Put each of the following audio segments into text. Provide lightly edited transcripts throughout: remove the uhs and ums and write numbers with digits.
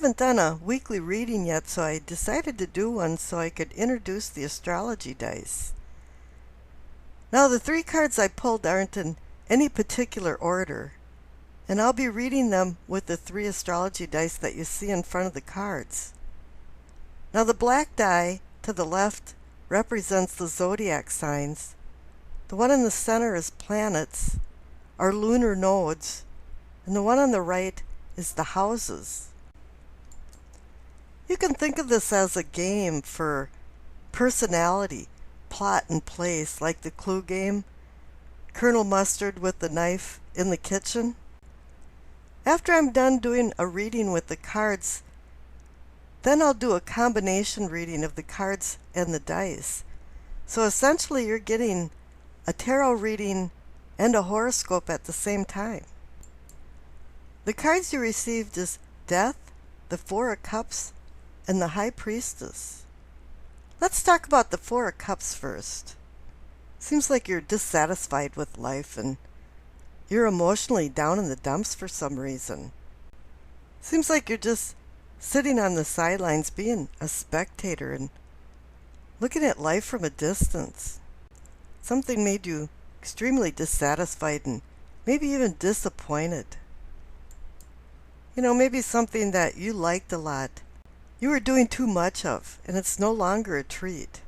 haven't done a weekly reading yet, so I decided to do one so I could introduce the astrology dice. Now, the 3 cards I pulled aren't in any particular order, and I'll be reading them with the 3 astrology dice that you see in front of the cards. Now, the black die to the left represents the zodiac signs. The one in the center is planets, or lunar nodes, and the one on the right is the houses. You can think of this as a game for personality, plot, and place, like the Clue game, Colonel Mustard with the knife in the kitchen. After I'm done doing a reading with the cards, then I'll do a combination reading of the cards and the dice. So essentially you're getting a tarot reading and a horoscope at the same time. The cards you received is Death, the 4 of Cups, and the High Priestess. Let's talk about the 4 of Cups first. Seems like you're dissatisfied with life and you're emotionally down in the dumps for some reason. Seems like you're just sitting on the sidelines being a spectator and looking at life from a distance. Something made you extremely dissatisfied and maybe even disappointed. Maybe something that you liked a lot, you were doing too much of, and it's no longer a treat.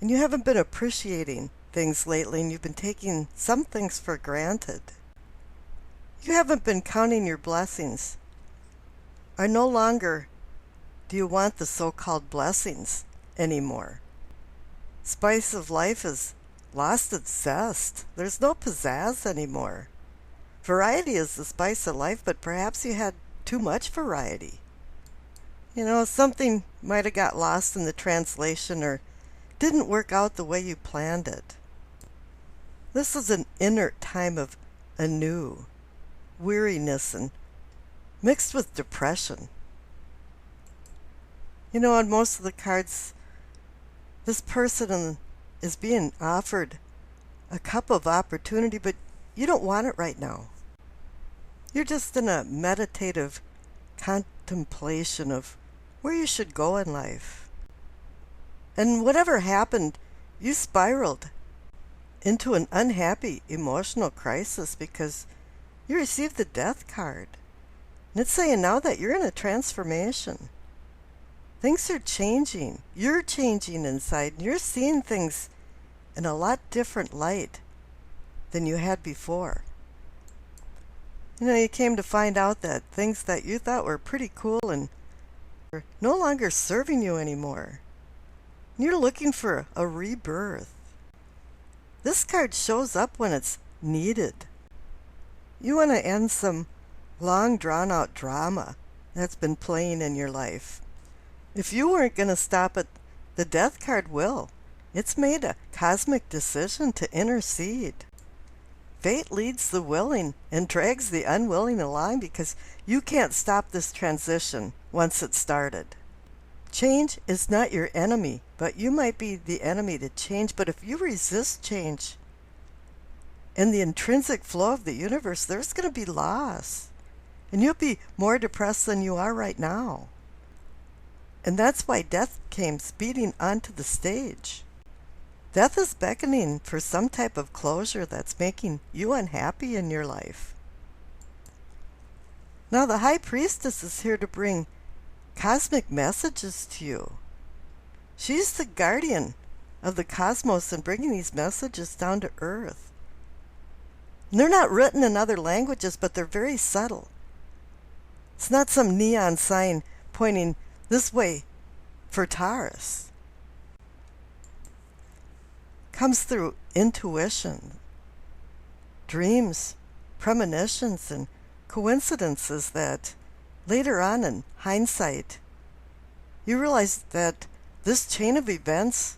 And you haven't been appreciating things lately, and you've been taking some things for granted. You haven't been counting your blessings, or no longer do you want the so-called blessings anymore. Spice of life has lost its zest. There's no pizzazz anymore. Variety is the spice of life, but perhaps you had too much variety. Something might have got lost in the translation or didn't work out the way you planned it. This is an inert time of anew, weariness, and mixed with depression. On most of the cards, this person is being offered a cup of opportunity, but you don't want it right now. You're just in a meditative contemplation of where you should go in life. And whatever happened, you spiraled into an unhappy emotional crisis because you received the Death card. And it's saying now that you're in a transformation. Things are changing. You're changing inside, and you're seeing things in a lot different light than you had before. You came to find out that things that you thought were pretty cool and are no longer serving you anymore. You're looking for a rebirth. This card shows up when it's needed. You want to end some long drawn-out drama that's been playing in your life. If you weren't going to stop it, the Death card will. It's made a cosmic decision to intercede. Fate leads the willing and drags the unwilling along because you can't stop this transition once it's started. Change is not your enemy, but you might be the enemy to change. But if you resist change and the intrinsic flow of the universe, there's going to be loss. And you'll be more depressed than you are right now. And that's why Death came speeding onto the stage. Death is beckoning for some type of closure that's making you unhappy in your life. Now the High Priestess is here to bring cosmic messages to you. She's the guardian of the cosmos and bringing these messages down to earth. And they're not written in other languages, but they're very subtle. It's not some neon sign pointing this way for Taurus. Comes through intuition, dreams, premonitions, and coincidences that later on in hindsight, you realize that this chain of events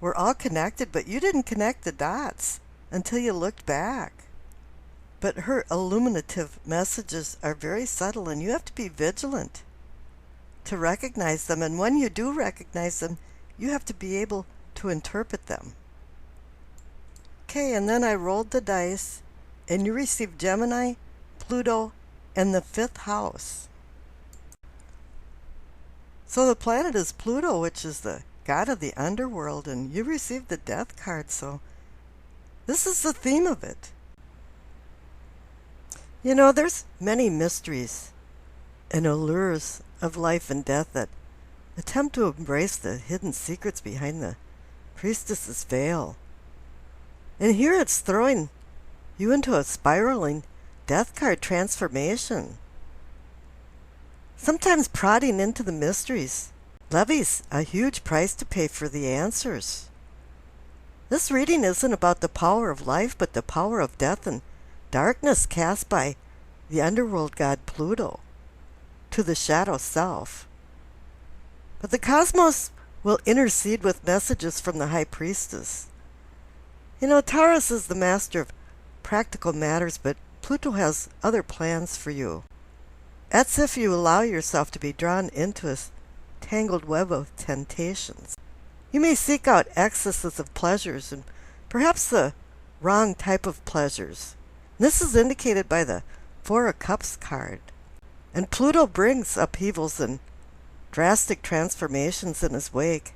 were all connected, but you didn't connect the dots until you looked back. But her illuminative messages are very subtle, and you have to be vigilant to recognize them. And when you do recognize them, you have to be able to interpret them. Okay, and then I rolled the dice, and you received Gemini, Pluto, and the 5th house. So the planet is Pluto, which is the god of the underworld, and you received the death card, so this is the theme of it. You know, there's many mysteries and allures of life and death that attempt to embrace the hidden secrets behind the priestess's veil. And here it's throwing you into a spiraling death card transformation. Sometimes prodding into the mysteries levies a huge price to pay for the answers. This reading isn't about the power of life, but the power of death and darkness cast by the underworld god Pluto to the shadow self. But the cosmos will intercede with messages from the high priestess. You know, Taurus is the master of practical matters, but Pluto has other plans for you. That's if you allow yourself to be drawn into a tangled web of temptations. You may seek out excesses of pleasures and perhaps the wrong type of pleasures. This is indicated by the Four of Cups card. And Pluto brings upheavals and drastic transformations in his wake,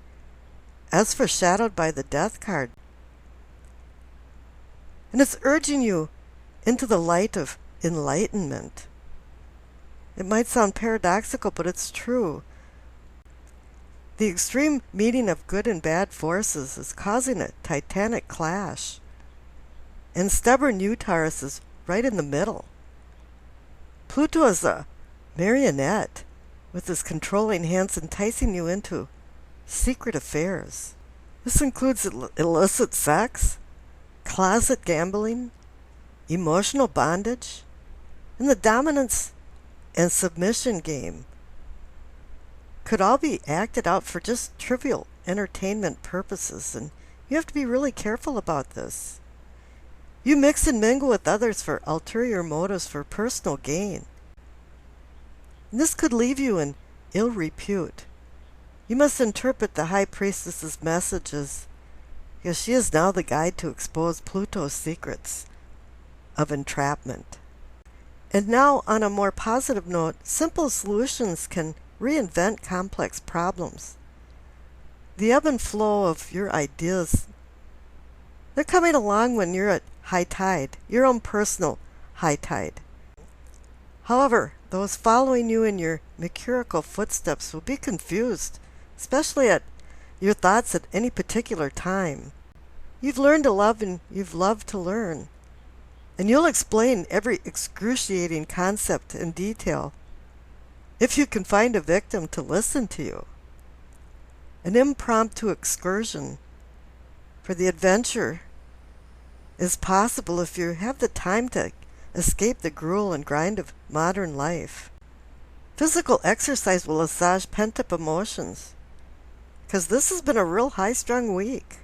as foreshadowed by the Death card. And it's urging you into the light of enlightenment. It might sound paradoxical, but it's true. The extreme meeting of good and bad forces is causing a titanic clash. And stubborn you, Taurus, is right in the middle. Pluto is a marionette with his controlling hands enticing you into secret affairs. This includes illicit sex, closet gambling, emotional bondage, and the dominance and submission game. Could all be acted out for just trivial entertainment purposes, and you have to be really careful about this. You mix and mingle with others for ulterior motives for personal gain. And this could leave you in ill repute. You must interpret the High Priestess's messages, because she is now the guide to expose Pluto's secrets of entrapment. And now, on a more positive note, simple solutions can reinvent complex problems. The ebb and flow of your ideas, they're coming along when you're at high tide, your own personal high tide. However, those following you in your mercurial footsteps will be confused, especially at your thoughts at any particular time. You've learned to love and you've loved to learn. And you'll explain every excruciating concept in detail if you can find a victim to listen to you. An impromptu excursion for the adventure is possible if you have the time to escape the gruel and grind of modern life. Physical exercise will massage pent-up emotions, because this has been a real high-strung week.